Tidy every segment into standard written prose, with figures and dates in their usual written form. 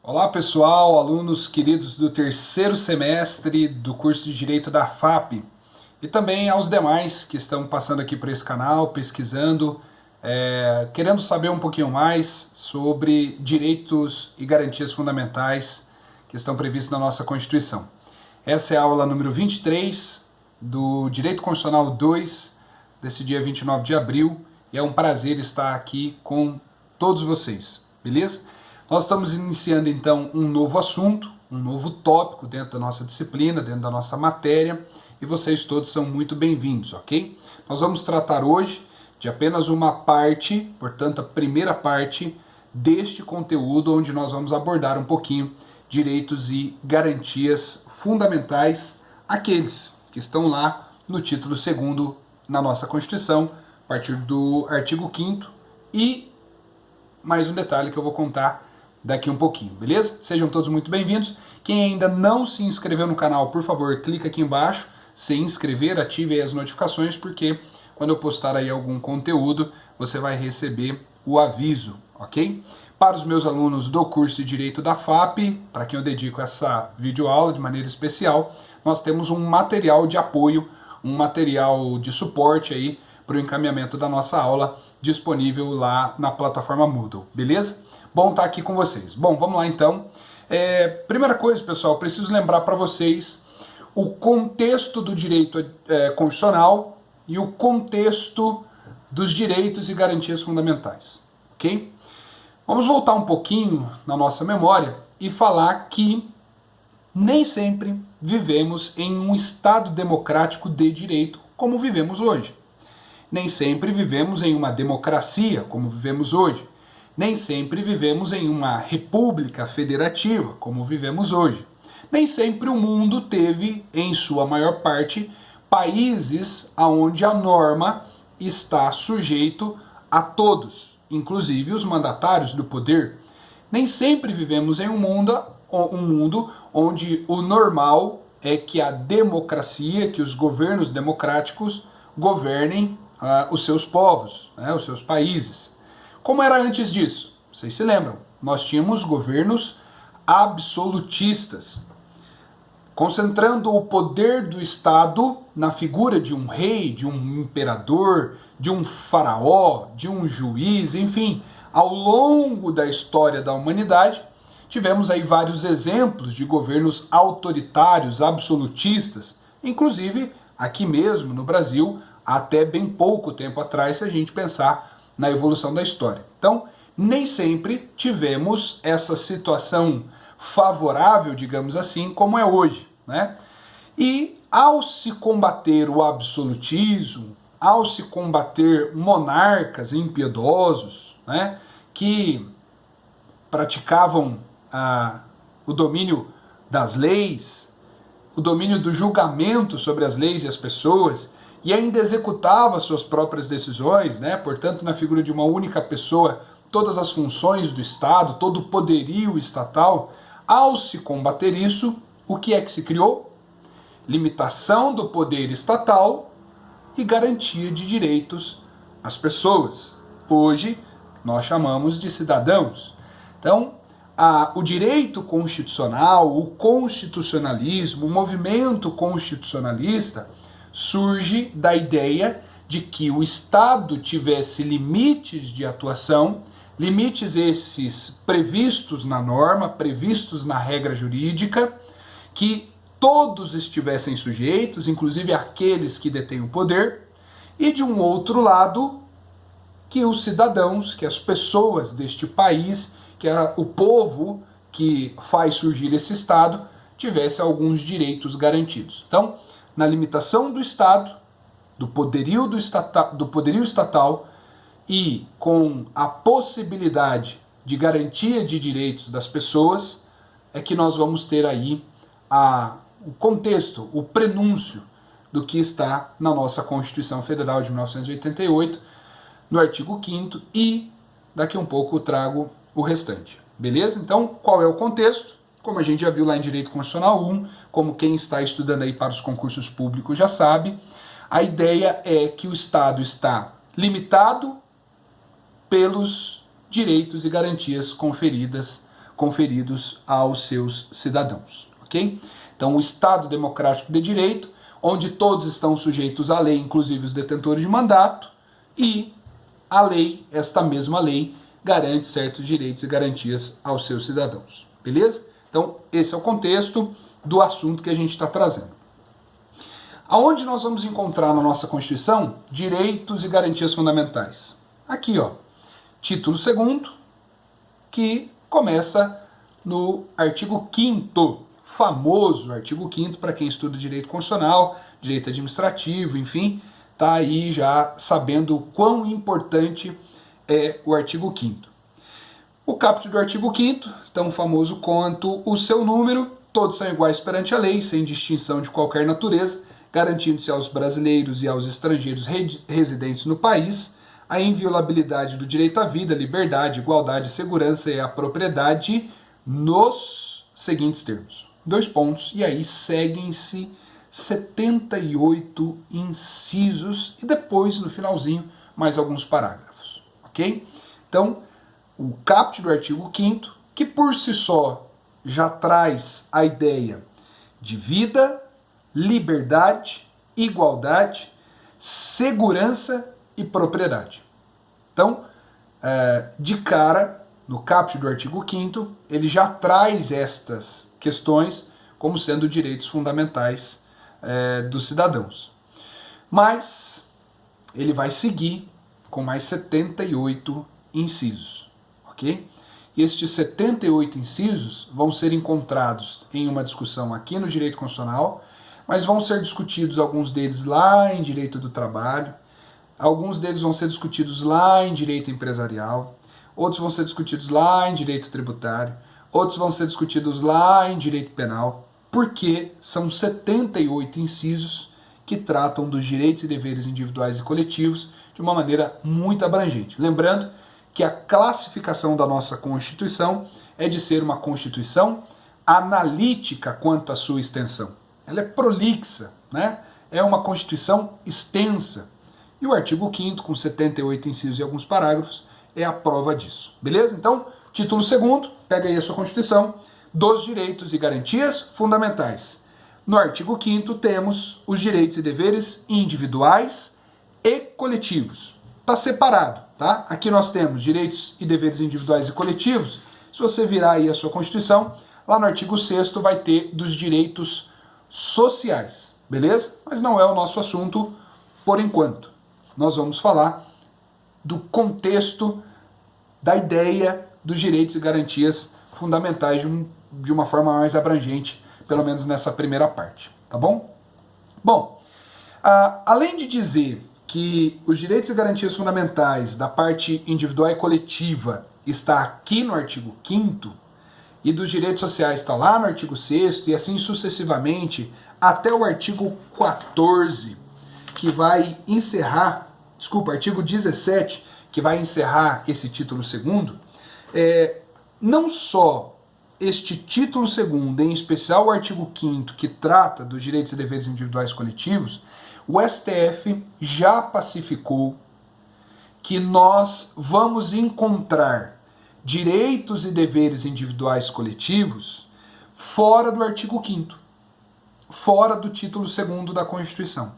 Olá pessoal, alunos queridos do terceiro semestre do curso de Direito da FAP e também aos demais que estão passando aqui por esse canal, pesquisando, querendo saber um pouquinho mais sobre direitos e garantias fundamentais que estão previstos na nossa Constituição. Essa é a aula número 23 do Direito Constitucional 2, desse dia 29 de abril, e é um prazer estar aqui com todos vocês, beleza? Nós estamos iniciando então um novo assunto, um novo tópico dentro da nossa disciplina, dentro da nossa matéria, e vocês todos são muito bem-vindos, ok? Nós vamos tratar hoje de apenas uma parte, portanto a primeira parte deste conteúdo, onde nós vamos abordar um pouquinho direitos e garantias fundamentais, aqueles que estão lá no título 2º na nossa Constituição, a partir do artigo 5º, e mais um detalhe que eu vou contar daqui um pouquinho, beleza? Sejam todos muito bem-vindos. Quem ainda não se inscreveu no canal, por favor, clica aqui embaixo, se inscrever, ative aí as notificações, porque quando eu postar aí algum conteúdo, você vai receber o aviso, ok? Para os meus alunos do curso de Direito da FAP, para quem eu dedico essa videoaula de maneira especial, nós temos um material de apoio, um material de suporte aí para o encaminhamento da nossa aula disponível lá na plataforma Moodle, beleza? Bom estar aqui com vocês. Bom, vamos lá então. Primeira coisa, pessoal, preciso lembrar para vocês o contexto do direito constitucional e o contexto dos direitos e garantias fundamentais, ok? Vamos voltar um pouquinho na nossa memória e falar que nem sempre vivemos em um Estado democrático de direito como vivemos hoje. Nem sempre vivemos em uma democracia como vivemos hoje. Nem sempre vivemos em uma república federativa, como vivemos hoje. Nem sempre o mundo teve, em sua maior parte, países onde a norma está sujeito a todos, inclusive os mandatários do poder. Nem sempre vivemos em um mundo onde o normal é que a democracia, que os governos democráticos governem os seus povos, os seus países. Como era antes disso? Vocês se lembram? Nós tínhamos governos absolutistas, concentrando o poder do Estado na figura de um rei, de um imperador, de um faraó, de um juiz, enfim. Ao longo da história da humanidade, tivemos aí vários exemplos de governos autoritários, absolutistas, inclusive aqui mesmo no Brasil, até bem pouco tempo atrás, se a gente pensar na evolução da história. Então, nem sempre tivemos essa situação favorável, digamos assim, como é hoje, né? E ao se combater o absolutismo, ao se combater monarcas impiedosos, né, que praticavam o domínio das leis, o domínio do julgamento sobre as leis e as pessoas, e ainda executava suas próprias decisões, né? Portanto, na figura de uma única pessoa, todas as funções do Estado, todo o poderio estatal. Ao se combater isso, o que é que se criou? Limitação do poder estatal e garantia de direitos às pessoas. Hoje, nós chamamos de cidadãos. Então, o direito constitucional, o constitucionalismo, o movimento constitucionalista surge da ideia de que o Estado tivesse limites de atuação, limites esses previstos na norma, previstos na regra jurídica, que todos estivessem sujeitos, inclusive aqueles que detêm o poder, e de um outro lado, que os cidadãos, que as pessoas deste país, que o povo que faz surgir esse Estado, tivesse alguns direitos garantidos. Então, na limitação do Estado, do poderio estatal e com a possibilidade de garantia de direitos das pessoas, é que nós vamos ter aí o contexto, o prenúncio do que está na nossa Constituição Federal de 1988, no artigo 5º, e daqui um pouco eu trago o restante. Beleza? Então, qual é o contexto? Como a gente já viu lá em Direito Constitucional 1, como quem está estudando aí para os concursos públicos já sabe, a ideia é que o Estado está limitado pelos direitos e garantias conferidas conferidos aos seus cidadãos, ok? Então, o Estado democrático de direito, onde todos estão sujeitos à lei, inclusive os detentores de mandato, e a lei, esta mesma lei, garante certos direitos e garantias aos seus cidadãos, beleza? Então, esse é o contexto do assunto que a gente está trazendo. Aonde nós vamos encontrar na nossa Constituição direitos e garantias fundamentais? Aqui, ó, título 2º, que começa no artigo 5º, famoso artigo 5º para quem estuda direito constitucional, direito administrativo, enfim, tá aí já sabendo o quão importante é o artigo 5º. O caput do artigo 5º, tão famoso quanto o seu número, todos são iguais perante a lei, sem distinção de qualquer natureza, garantindo-se aos brasileiros e aos estrangeiros residentes no país a inviolabilidade do direito à vida, liberdade, igualdade, segurança e à propriedade nos seguintes termos. 2 pontos, e aí seguem-se 78 incisos e depois, no finalzinho, mais alguns parágrafos, ok? Então, o caput do artigo 5º, que por si só já traz a ideia de vida, liberdade, igualdade, segurança e propriedade. Então, de cara, no caput do artigo 5º, ele já traz estas questões como sendo direitos fundamentais dos cidadãos. Mas ele vai seguir com mais 78 incisos, ok? E estes 78 incisos vão ser encontrados em uma discussão aqui no direito constitucional, mas vão ser discutidos alguns deles lá em direito do trabalho, alguns deles vão ser discutidos lá em direito empresarial, outros vão ser discutidos lá em direito tributário, outros vão ser discutidos lá em direito penal, porque são 78 incisos que tratam dos direitos e deveres individuais e coletivos de uma maneira muito abrangente. Lembrando que a classificação da nossa Constituição é de ser uma Constituição analítica quanto à sua extensão. Ela é prolixa, né? É uma Constituição extensa. E o artigo 5º, com 78 incisos e alguns parágrafos, é a prova disso. Beleza? Então, título 2º, pega aí a sua Constituição, dos direitos e garantias fundamentais. No artigo 5º temos os direitos e deveres individuais e coletivos. Está separado, tá? Aqui nós temos direitos e deveres individuais e coletivos. Se você virar aí a sua Constituição, lá no artigo 6º vai ter dos direitos sociais, beleza? Mas não é o nosso assunto por enquanto. Nós vamos falar do contexto da ideia dos direitos e garantias fundamentais de uma forma mais abrangente, pelo menos nessa primeira parte, tá bom? Bom, além de dizer que os direitos e garantias fundamentais da parte individual e coletiva está aqui no artigo 5º, e dos direitos sociais está lá no artigo 6º, e assim sucessivamente, até o artigo 14, que vai encerrar, artigo 17, que vai encerrar esse título 2º, não só este título 2º, em especial o artigo 5º, que trata dos direitos e deveres individuais coletivos, o STF já pacificou que nós vamos encontrar direitos e deveres individuais coletivos fora do artigo 5º, fora do título 2º da Constituição.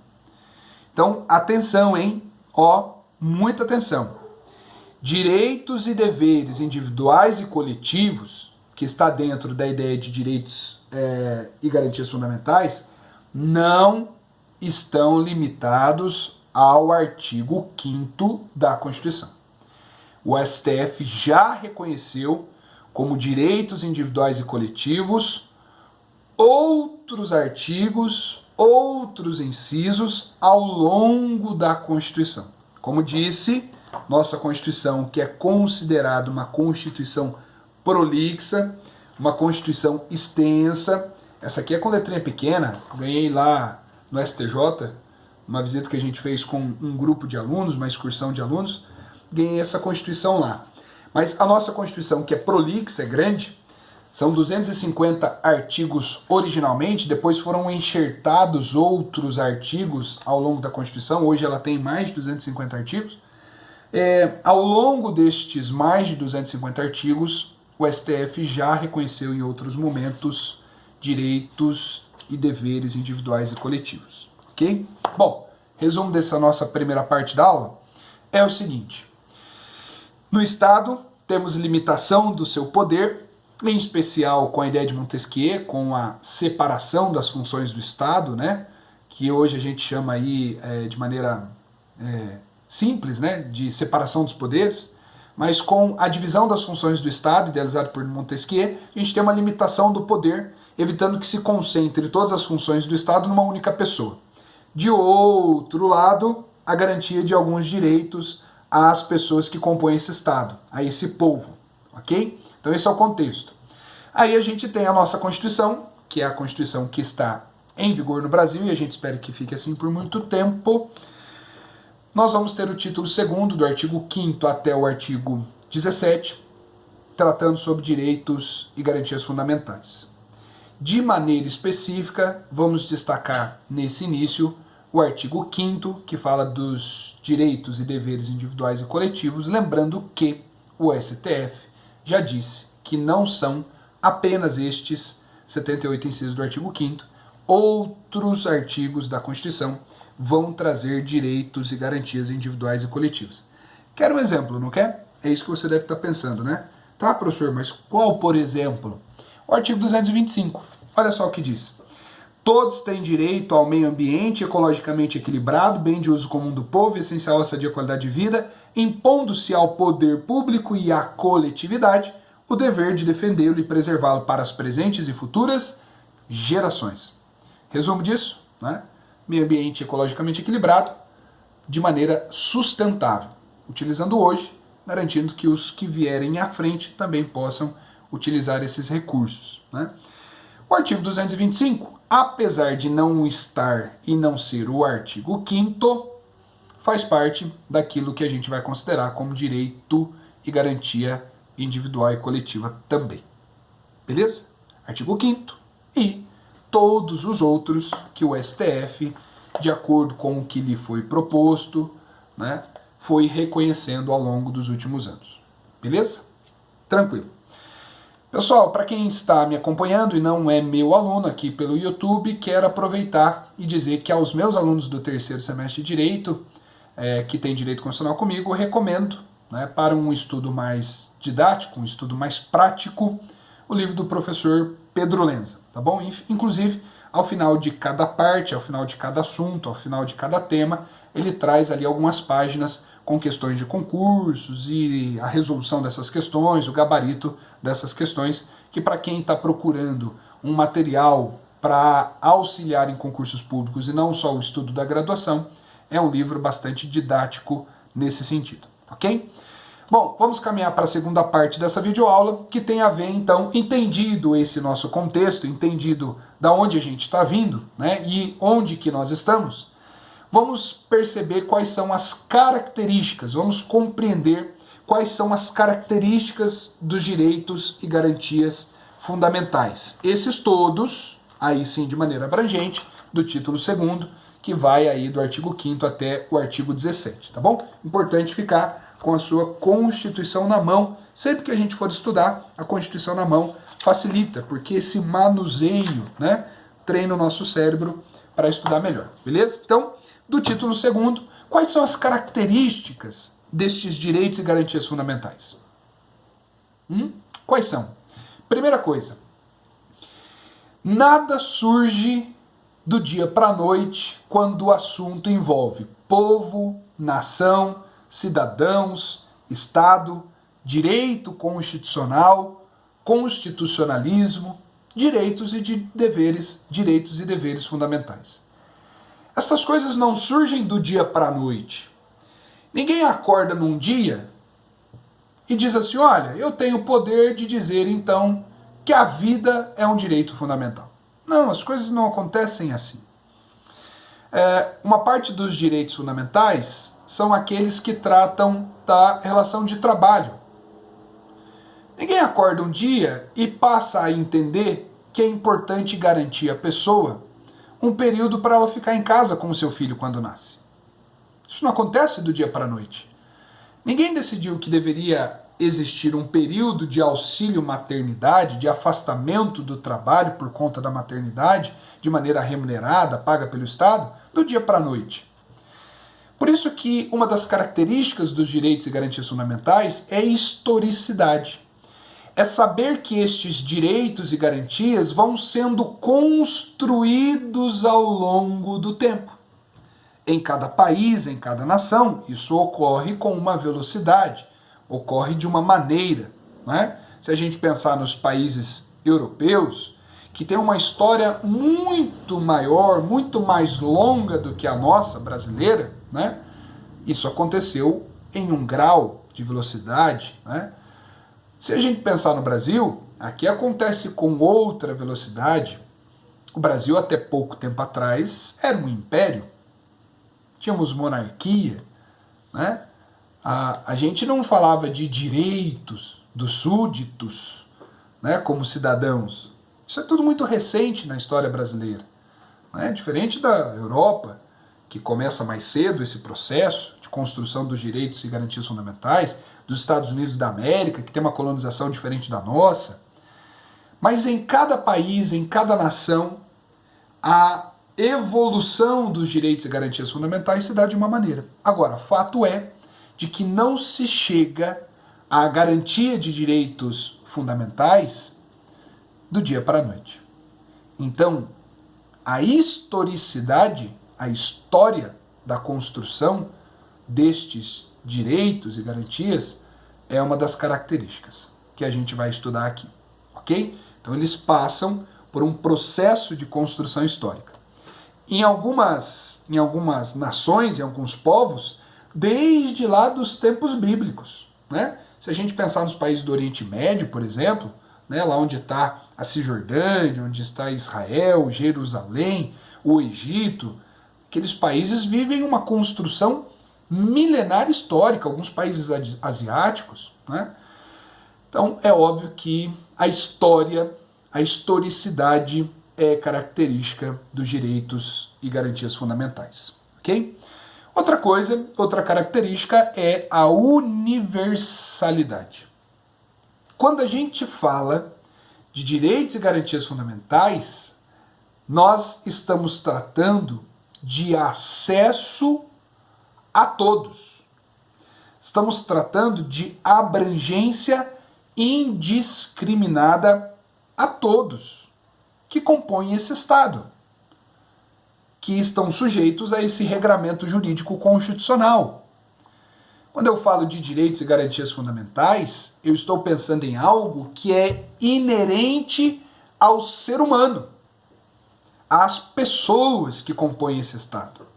Então, atenção, hein? Muita atenção. Direitos e deveres individuais e coletivos, que está dentro da ideia de direitos e garantias fundamentais, não estão limitados ao artigo 5º da Constituição. O STF já reconheceu como direitos individuais e coletivos outros artigos, outros incisos ao longo da Constituição. Como disse, nossa Constituição, que é considerada uma Constituição prolixa, uma Constituição extensa. Essa aqui é com letrinha pequena, ganhei lá no STJ, uma visita que a gente fez com um grupo de alunos, uma excursão de alunos, ganhei essa Constituição lá. Mas a nossa Constituição, que é prolixa, é grande, são 250 artigos originalmente, depois foram enxertados outros artigos ao longo da Constituição, hoje ela tem mais de 250 artigos. Ao longo destes mais de 250 artigos, o STF já reconheceu em outros momentos direitos e deveres individuais e coletivos, ok? Bom, resumo dessa nossa primeira parte da aula é o seguinte: no Estado temos limitação do seu poder, em especial com a ideia de Montesquieu, com a separação das funções do Estado, né, que hoje a gente chama aí de maneira simples, né, de separação dos poderes, mas com a divisão das funções do Estado, idealizado por Montesquieu, a gente tem uma limitação do poder, evitando que se concentre todas as funções do Estado numa única pessoa. De outro lado, a garantia de alguns direitos às pessoas que compõem esse Estado, a esse povo, ok? Então esse é o contexto. Aí a gente tem a nossa Constituição, que é a Constituição que está em vigor no Brasil, e a gente espera que fique assim por muito tempo. Nós vamos ter o título 2º, do artigo 5º até o artigo 17, tratando sobre direitos e garantias fundamentais. De maneira específica, vamos destacar nesse início o artigo 5º, que fala dos direitos e deveres individuais e coletivos, lembrando que o STF já disse que não são apenas estes 78 incisos do artigo 5º, outros artigos da Constituição vão trazer direitos e garantias individuais e coletivas. Quer um exemplo, não quer? É isso que você deve estar pensando, né? Tá, professor, mas qual, por exemplo? O artigo 225. Olha só o que diz. Todos têm direito ao meio ambiente ecologicamente equilibrado, bem de uso comum do povo, essencial à sadia qualidade de vida, impondo-se ao poder público e à coletividade o dever de defendê-lo e preservá-lo para as presentes e futuras gerações. Resumo disso, né? Meio ambiente ecologicamente equilibrado de maneira sustentável, utilizando hoje, garantindo que os que vierem à frente também possam utilizar esses recursos, né? O artigo 225, apesar de não estar e não ser o artigo 5º, faz parte daquilo que a gente vai considerar como direito e garantia individual e coletiva também. Beleza? Artigo 5º e todos os outros que o STF, de acordo com o que lhe foi proposto, né, foi reconhecendo ao longo dos últimos anos. Beleza? Tranquilo. Pessoal, para quem está me acompanhando e não é meu aluno aqui pelo YouTube, quero aproveitar e dizer que aos meus alunos do terceiro semestre de Direito, que tem Direito Constitucional comigo, eu recomendo, né, para um estudo mais didático, um estudo mais prático, o livro do professor Pedro Lenza, tá bom? Inclusive, ao final de cada parte, ao final de cada assunto, ao final de cada tema, ele traz ali algumas páginas com questões de concursos e a resolução dessas questões, o gabarito dessas questões, que para quem está procurando um material para auxiliar em concursos públicos e não só o estudo da graduação, é um livro bastante didático nesse sentido, ok? Bom, vamos caminhar para a segunda parte dessa videoaula, que tem a ver, então, entendido esse nosso contexto, entendido da onde a gente está vindo, né, e onde que nós estamos, vamos perceber quais são as características, vamos compreender quais são as características dos direitos e garantias fundamentais. Esses todos, aí sim de maneira abrangente, do título 2º, que vai aí do artigo 5º até o artigo 17, tá bom? Importante ficar com a sua Constituição na mão. Sempre que a gente for estudar, a Constituição na mão facilita, porque esse manuseio, né, treina o nosso cérebro para estudar melhor, beleza? Então, do título 2º, quais são as características destes direitos e garantias fundamentais? Quais são? Primeira coisa, nada surge do dia para a noite quando o assunto envolve povo, nação, cidadãos, Estado, direito constitucional, constitucionalismo, direitos e deveres fundamentais. Essas coisas não surgem do dia para a noite. Ninguém acorda num dia e diz assim, olha, eu tenho o poder de dizer então que a vida é um direito fundamental. Não, as coisas não acontecem assim. Uma parte dos direitos fundamentais são aqueles que tratam da relação de trabalho. Ninguém acorda um dia e passa a entender que é importante garantir à pessoa um período para ela ficar em casa com o seu filho quando nasce. Isso não acontece do dia para a noite. Ninguém decidiu que deveria existir um período de auxílio maternidade, de afastamento do trabalho por conta da maternidade, de maneira remunerada, paga pelo Estado, do dia para a noite. Por isso que uma das características dos direitos e garantias fundamentais é a historicidade. É saber que estes direitos e garantias vão sendo construídos ao longo do tempo. Em cada país, em cada nação, isso ocorre com uma velocidade, ocorre de uma maneira. Né? Se a gente pensar nos países europeus, que tem uma história muito maior, muito mais longa do que a nossa brasileira, né? Isso aconteceu em um grau de velocidade. Né? Se a gente pensar no Brasil, aqui acontece com outra velocidade. O Brasil, até pouco tempo atrás, era um império. Tínhamos monarquia. Né? A gente não falava de direitos dos súditos, né, como cidadãos. Isso é tudo muito recente na história brasileira. Né? Diferente da Europa, que começa mais cedo esse processo de construção dos direitos e garantias fundamentais, dos Estados Unidos da América, que tem uma colonização diferente da nossa. Mas em cada país, em cada nação, a evolução dos direitos e garantias fundamentais se dá de uma maneira. Agora, fato é de que não se chega à garantia de direitos fundamentais do dia para a noite. Então, a historicidade, a história da construção destes direitos e garantias é uma das características que a gente vai estudar aqui, ok? Então eles passam por um processo de construção histórica. Em algumas nações, em alguns povos, desde lá dos tempos bíblicos, né? Se a gente pensar nos países do Oriente Médio, por exemplo, né, lá onde está a Cisjordânia, onde está Israel, Jerusalém, o Egito, aqueles países vivem uma construção milenar histórica, alguns países asiáticos. Né? Então é óbvio que a história, a historicidade é característica dos direitos e garantias fundamentais. Ok? Outra coisa, outra característica é a universalidade. Quando a gente fala de direitos e garantias fundamentais, nós estamos tratando de acesso a todos. Estamos tratando de abrangência indiscriminada a todos que compõem esse Estado, que estão sujeitos a esse regramento jurídico constitucional. Quando eu falo de direitos e garantias fundamentais, eu estou pensando em algo que é inerente ao ser humano, às pessoas que compõem esse Estado.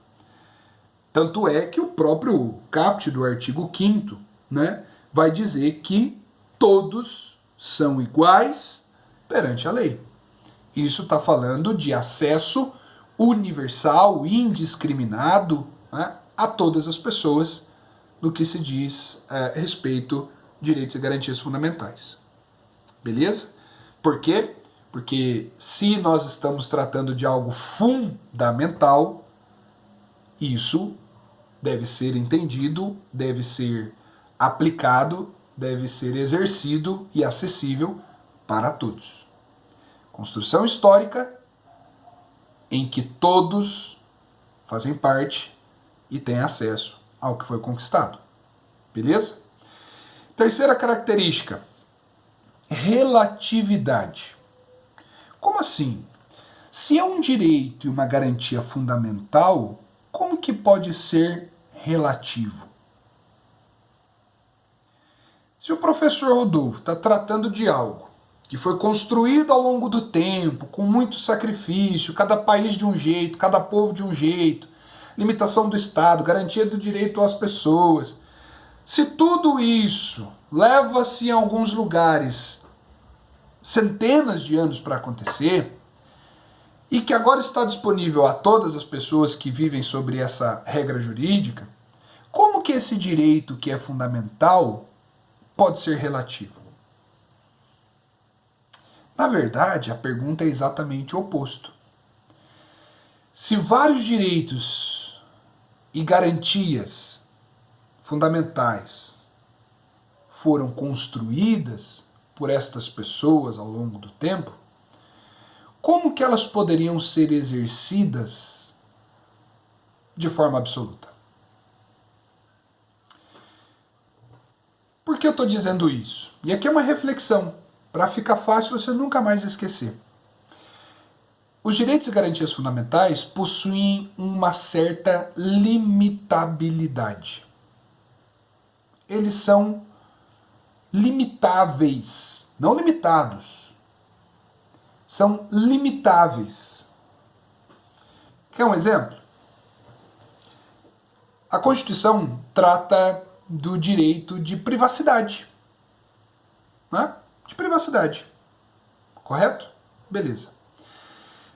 Tanto é que o próprio caput do artigo 5º, né, vai dizer que todos são iguais perante a lei. Isso está falando de acesso universal, indiscriminado, né, a todas as pessoas no que se diz respeito a direitos e garantias fundamentais. Beleza? Por quê? Porque se nós estamos tratando de algo fundamental, isso deve ser entendido, deve ser aplicado, deve ser exercido e acessível para todos. Construção histórica em que todos fazem parte e têm acesso ao que foi conquistado. Beleza? Terceira característica, relatividade. Como assim? Se é um direito e uma garantia fundamental, como que pode ser relativo? Se o professor Rodolfo está tratando de algo que foi construído ao longo do tempo, com muito sacrifício, cada país de um jeito, cada povo de um jeito, limitação do Estado, garantia do direito às pessoas, se tudo isso leva-se em alguns lugares centenas de anos para acontecer, e que agora está disponível a todas as pessoas que vivem sobre essa regra jurídica, como que esse direito que é fundamental pode ser relativo? Na verdade, a pergunta é exatamente o oposto. Se vários direitos e garantias fundamentais foram construídas por estas pessoas ao longo do tempo, como que elas poderiam ser exercidas de forma absoluta? Por que eu estou dizendo isso? E aqui é uma reflexão, para ficar fácil você nunca mais esquecer. Os direitos e garantias fundamentais possuem uma certa limitabilidade. Eles são limitáveis, não limitados. São limitáveis. Quer um exemplo? A Constituição trata do direito de privacidade. Né? De privacidade. Correto? Beleza.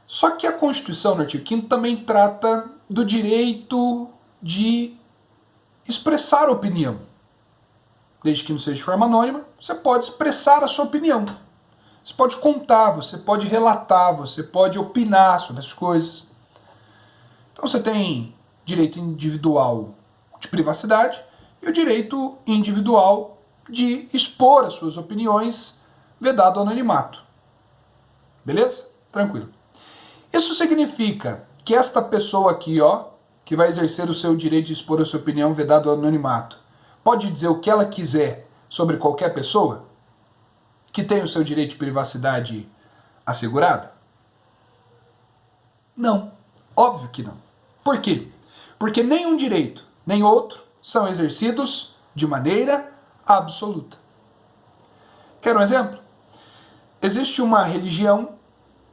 Só que a Constituição, no artigo 5º, também trata do direito de expressar opinião. Desde que não seja de forma anônima, você pode expressar a sua opinião. Você pode contar, você pode relatar, você pode opinar sobre as coisas. Então você tem direito individual de privacidade e o direito individual de expor as suas opiniões, vedado o anonimato. Beleza? Tranquilo. Isso significa que esta pessoa aqui, ó, que vai exercer o seu direito de expor a sua opinião, vedado o anonimato, pode dizer o que ela quiser sobre qualquer pessoa que tem o seu direito de privacidade assegurado? Não. Óbvio que não. Por quê? Porque nenhum direito, nem outro, são exercidos de maneira absoluta. Quer um exemplo? Existe uma religião,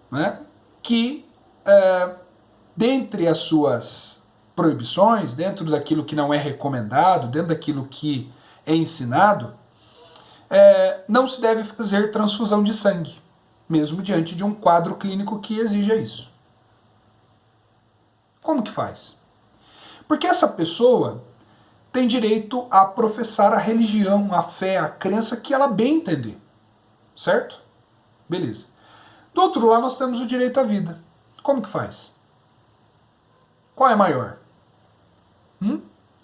né, que, dentre as suas proibições, dentro daquilo que não é recomendado, dentro daquilo que é ensinado, não se deve fazer transfusão de sangue, mesmo diante de um quadro clínico que exija isso. Como que faz? Porque essa pessoa tem direito a professar a religião, a fé, a crença que ela bem entender. Certo? Beleza. Do outro lado nós temos o direito à vida. Como que faz? Qual é maior?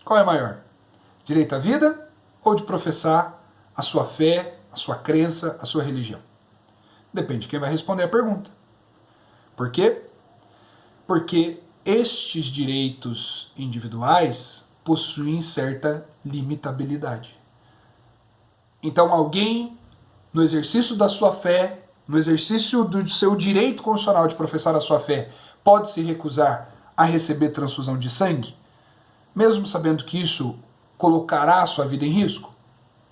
Qual é maior? Direito à vida ou de professar a sua fé, a sua crença, a sua religião? Depende de quem vai responder a pergunta. Por quê? Porque estes direitos individuais possuem certa limitabilidade. Então alguém, no exercício da sua fé, no exercício do seu direito constitucional de professar a sua fé, pode se recusar a receber transfusão de sangue, mesmo sabendo que isso colocará a sua vida em risco?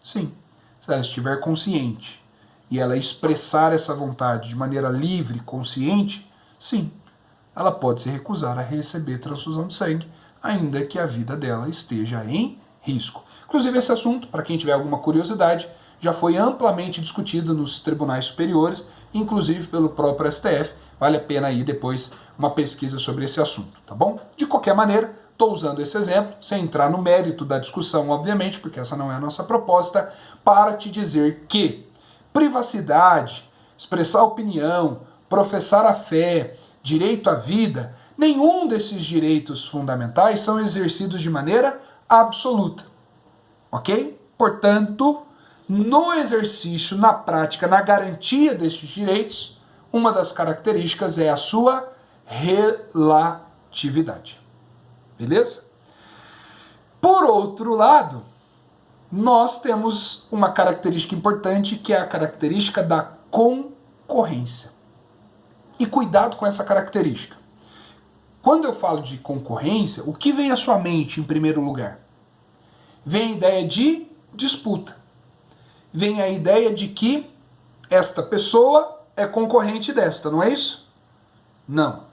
Sim, se ela estiver consciente e ela expressar essa vontade de maneira livre, consciente, sim, ela pode se recusar a receber transfusão de sangue, ainda que a vida dela esteja em risco. Inclusive esse assunto, para quem tiver alguma curiosidade, já foi amplamente discutido nos tribunais superiores, inclusive pelo próprio STF. Vale a pena aí depois uma pesquisa sobre esse assunto, tá bom? De qualquer maneira, estou usando esse exemplo, sem entrar no mérito da discussão, obviamente, porque essa não é a nossa proposta, para te dizer que privacidade, expressar opinião, professar a fé, direito à vida, nenhum desses direitos fundamentais são exercidos de maneira absoluta. Ok? Portanto, no exercício, na prática, na garantia destes direitos, uma das características é a sua relatividade. Beleza? Por outro lado, nós temos uma característica importante, que é a característica da concorrência. E cuidado com essa característica. Quando eu falo de concorrência, o que vem à sua mente em primeiro lugar? Vem a ideia de disputa. Vem a ideia de que esta pessoa é concorrente desta, não é isso? Não.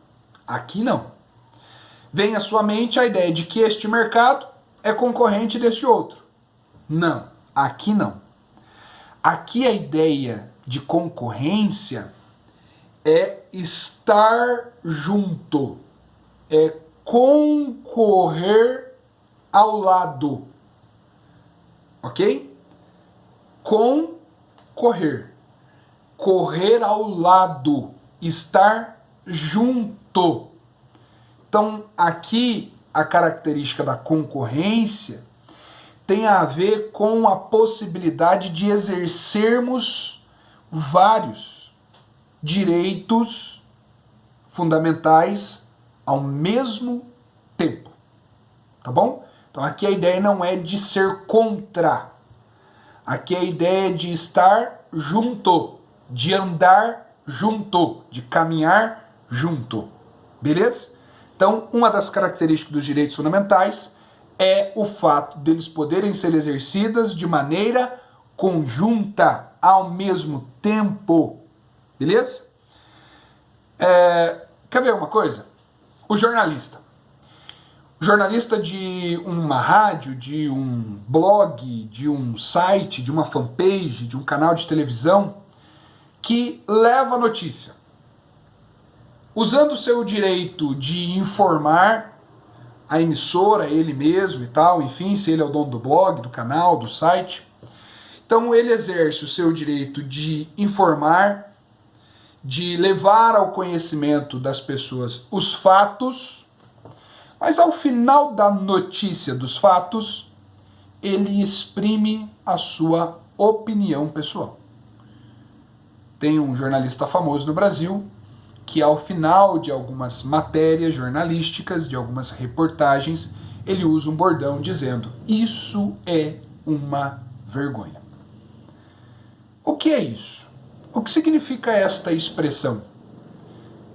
Aqui não. Vem à sua mente a ideia de que este mercado é concorrente deste outro. Não. Aqui não. Aqui a ideia de concorrência é estar junto, é concorrer ao lado, ok? Concorrer, correr ao lado, estar junto. Então aqui a característica da concorrência tem a ver com a possibilidade de exercermos vários direitos fundamentais ao mesmo tempo, tá bom? Então aqui a ideia não é de ser contra, aqui a ideia é de estar junto, de andar junto, de caminhar junto, beleza? Então, uma das características dos direitos fundamentais é o fato deles poderem ser exercidas de maneira conjunta, ao mesmo tempo, beleza? Quer ver uma coisa? O jornalista de uma rádio, de um blog, de um site, de uma fanpage, de um canal de televisão, que leva a notícia, usando o seu direito de informar a emissora, ele mesmo e tal, enfim, se ele é o dono do blog, do canal, do site. Então ele exerce o seu direito de informar, de levar ao conhecimento das pessoas os fatos, mas ao final da notícia dos fatos, ele exprime a sua opinião pessoal. Tem um jornalista famoso no Brasil que ao final de algumas matérias jornalísticas, de algumas reportagens, ele usa um bordão dizendo: isso é uma vergonha. O que é isso? O que significa esta expressão?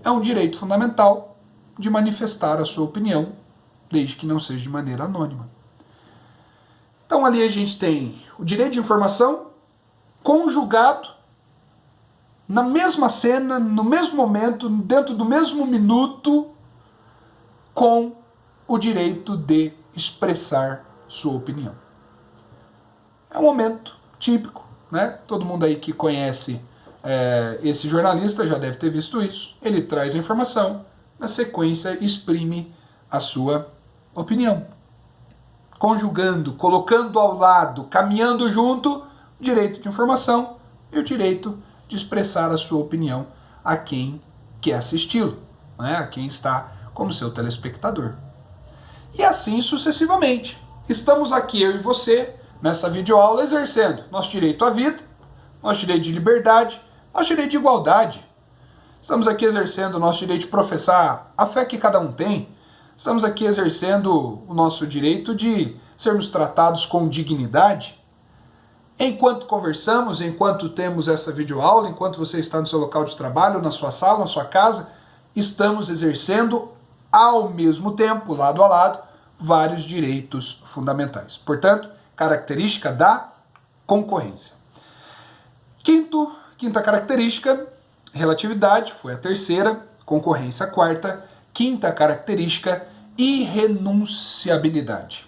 É um direito fundamental de manifestar a sua opinião, desde que não seja de maneira anônima. Então ali a gente tem o direito de informação conjugado na mesma cena, no mesmo momento, dentro do mesmo minuto, com o direito de expressar sua opinião. É um momento típico, né? Todo mundo aí que conhece esse jornalista já deve ter visto isso. Ele traz a informação, na sequência exprime a sua opinião. Conjugando, colocando ao lado, caminhando junto, o direito de informação e o direito de expressar a sua opinião a quem quer assisti-lo, né? A quem está como seu telespectador. E assim sucessivamente. Estamos aqui, eu e você, nessa videoaula, exercendo nosso direito à vida, nosso direito de liberdade, nosso direito de igualdade. Estamos aqui exercendo o nosso direito de professar a fé que cada um tem. Estamos aqui exercendo o nosso direito de sermos tratados com dignidade. Enquanto conversamos, enquanto temos essa videoaula, enquanto você está no seu local de trabalho, na sua sala, na sua casa, estamos exercendo ao mesmo tempo, lado a lado, vários direitos fundamentais. Portanto, característica da concorrência. Quinta característica, relatividade, foi a terceira, concorrência a quarta. Quinta característica, irrenunciabilidade.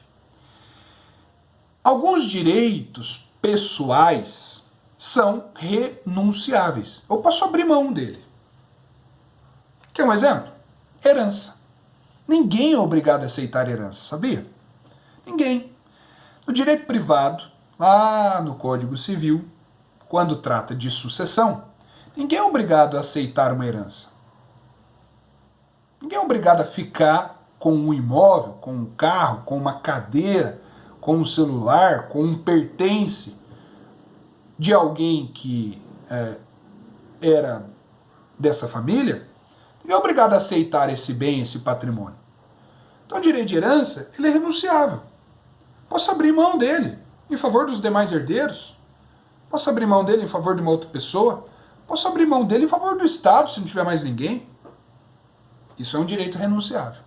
Alguns direitos pessoais são renunciáveis. Eu posso abrir mão dele. Quer um exemplo? Herança. Ninguém é obrigado a aceitar herança, sabia? Ninguém. No direito privado, lá no Código Civil, quando trata de sucessão, ninguém é obrigado a aceitar uma herança. Ninguém é obrigado a ficar com um imóvel, com um carro, com uma cadeira, com um celular, com um pertence de alguém que era dessa família. Ninguém é obrigado a aceitar esse bem, esse patrimônio. Então o direito de herança, ele é renunciável. Posso abrir mão dele em favor dos demais herdeiros. Posso abrir mão dele em favor de uma outra pessoa. Posso abrir mão dele em favor do Estado, se não tiver mais ninguém. Isso é um direito renunciável.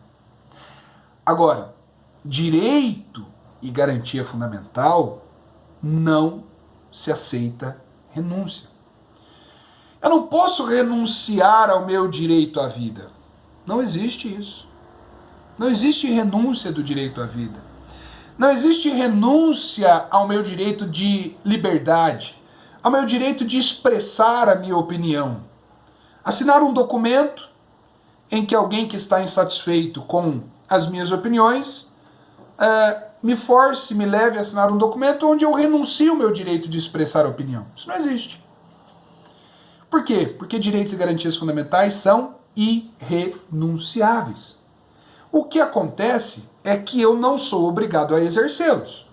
Agora, direito e garantia fundamental não se aceita renúncia. Eu não posso renunciar ao meu direito à vida. Não existe isso. Não existe renúncia do direito à vida. Não existe renúncia ao meu direito de liberdade, ao meu direito de expressar a minha opinião. Assinar um documento em que alguém que está insatisfeito com as minhas opiniões me force, me leve a assinar um documento onde eu renuncio ao meu direito de expressar a opinião. Isso não existe. Por quê? Porque direitos e garantias fundamentais são irrenunciáveis. O que acontece é que eu não sou obrigado a exercê-los.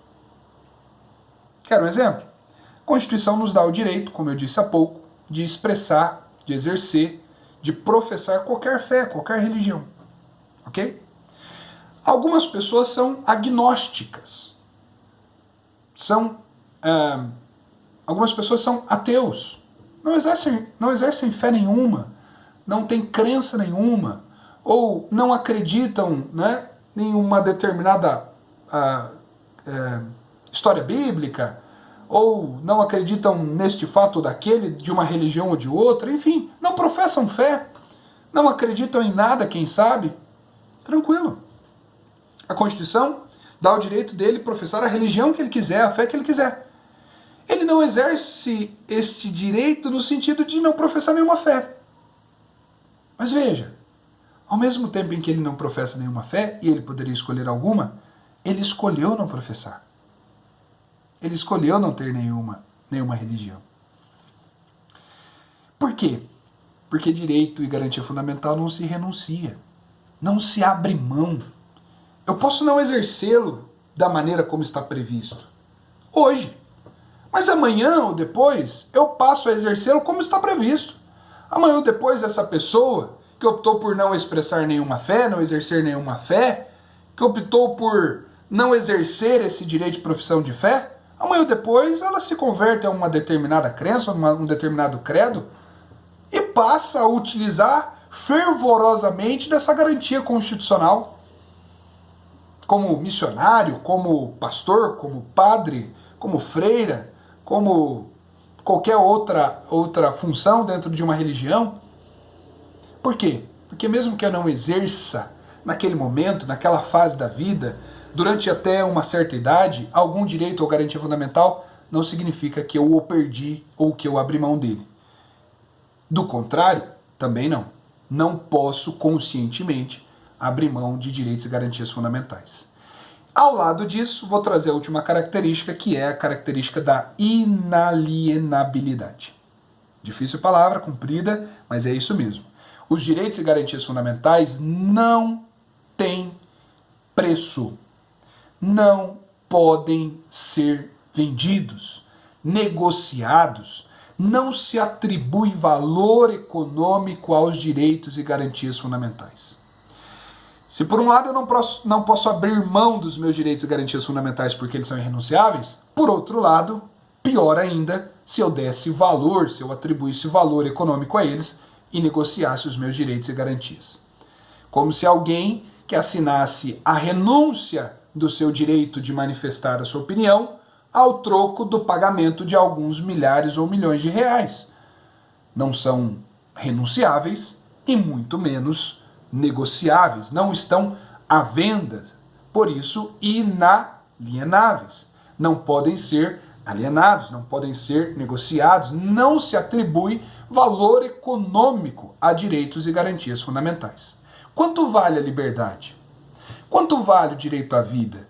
Quer um exemplo? A Constituição nos dá o direito, como eu disse há pouco, de expressar, de exercer, de professar qualquer fé, qualquer religião. Ok? Algumas pessoas são agnósticas. Algumas pessoas são ateus. Não exercem fé nenhuma, não têm crença nenhuma, ou não acreditam, né, em uma determinada história bíblica, ou não acreditam neste fato ou daquele, de uma religião ou de outra, enfim, não professam fé, não acreditam em nada, quem sabe, tranquilo. A Constituição dá o direito dele professar a religião que ele quiser, a fé que ele quiser. Ele não exerce este direito no sentido de não professar nenhuma fé. Mas veja, ao mesmo tempo em que ele não professa nenhuma fé, e ele poderia escolher alguma, ele escolheu não professar. Ele escolheu não ter nenhuma religião. Por quê? Porque direito e garantia fundamental não se renuncia. Não se abre mão. Eu posso não exercê-lo da maneira como está previsto hoje. Mas amanhã ou depois eu passo a exercê-lo como está previsto. Amanhã ou depois essa pessoa que optou por não expressar nenhuma fé, não exercer nenhuma fé, que optou por não exercer esse direito de profissão de fé, amanhã ou depois ela se converte a uma determinada crença, a um determinado credo, e passa a utilizar fervorosamente dessa garantia constitucional. Como missionário, como pastor, como padre, como freira, como qualquer outra função dentro de uma religião. Por quê? Porque mesmo que eu não exerça naquele momento, naquela fase da vida, durante até uma certa idade, algum direito ou garantia fundamental, não significa que eu o perdi ou que eu abri mão dele. Do contrário, também não. Não posso conscientemente abrir mão de direitos e garantias fundamentais. Ao lado disso, vou trazer a última característica, que é a característica da inalienabilidade. Difícil palavra, comprida, mas é isso mesmo. Os direitos e garantias fundamentais não têm preço. Não podem ser vendidos, negociados. Não se atribui valor econômico aos direitos e garantias fundamentais. Se por um lado eu não posso abrir mão dos meus direitos e garantias fundamentais porque eles são irrenunciáveis, por outro lado, pior ainda, se eu desse valor, se eu atribuísse valor econômico a eles e negociasse os meus direitos e garantias. Como se alguém que assinasse a renúncia do seu direito de manifestar a sua opinião ao troco do pagamento de alguns milhares ou milhões de reais. Não são renunciáveis e muito menos negociáveis, não estão à venda, por isso inalienáveis. Não podem ser alienados, não podem ser negociados, não se atribui valor econômico a direitos e garantias fundamentais. Quanto vale a liberdade? Quanto vale o direito à vida?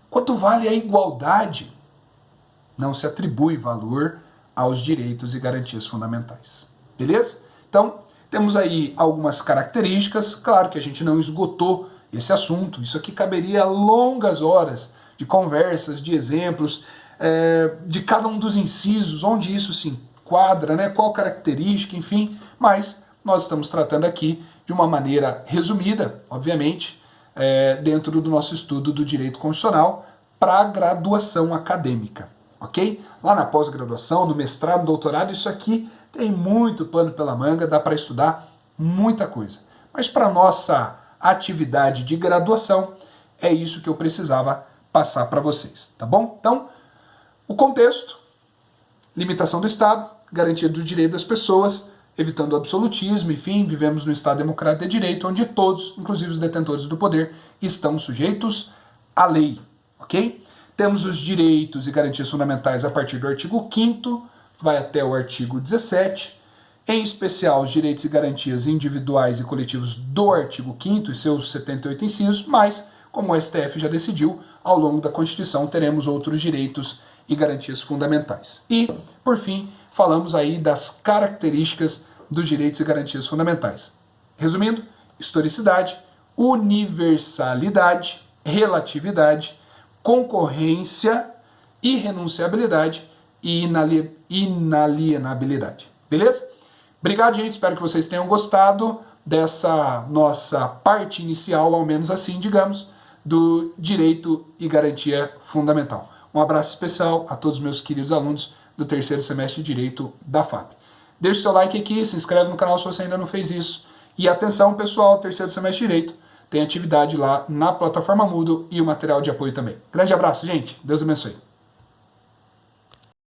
Quanto vale a igualdade? Não se atribui valor aos direitos e garantias fundamentais. Beleza? Então, temos aí algumas características. Claro que a gente não esgotou esse assunto. Isso aqui caberia longas horas de conversas, de exemplos, de cada um dos incisos, onde isso se enquadra, né? Qual característica, enfim. Mas nós estamos tratando aqui de uma maneira resumida, obviamente, dentro do nosso estudo do direito constitucional para a graduação acadêmica. Ok? Lá na pós-graduação, no mestrado, no doutorado, isso aqui tem muito pano pela manga, dá para estudar muita coisa. Mas para nossa atividade de graduação, é isso que eu precisava passar para vocês, tá bom? Então, o contexto, limitação do Estado, garantia do direito das pessoas, evitando o absolutismo, enfim, vivemos no Estado democrático de direito, onde todos, inclusive os detentores do poder, estão sujeitos à lei, ok? Temos os direitos e garantias fundamentais a partir do artigo 5º, vai até o artigo 17, em especial os direitos e garantias individuais e coletivos do artigo 5º e seus 78 incisos, mas, como o STF já decidiu, ao longo da Constituição teremos outros direitos e garantias fundamentais. E, por fim, falamos aí das características dos direitos e garantias fundamentais. Resumindo, historicidade, universalidade, relatividade, concorrência irrenunciabilidade e inalienabilidade. Beleza? Obrigado, gente. Espero que vocês tenham gostado dessa nossa parte inicial, ao menos assim, digamos, do direito e garantia fundamental. Um abraço especial a todos os meus queridos alunos do terceiro semestre de Direito da FAP. Deixe seu like aqui, se inscreve no canal se você ainda não fez isso. E atenção, pessoal, terceiro semestre de Direito, tem atividade lá na plataforma Moodle e o material de apoio também. Grande abraço, gente. Deus abençoe.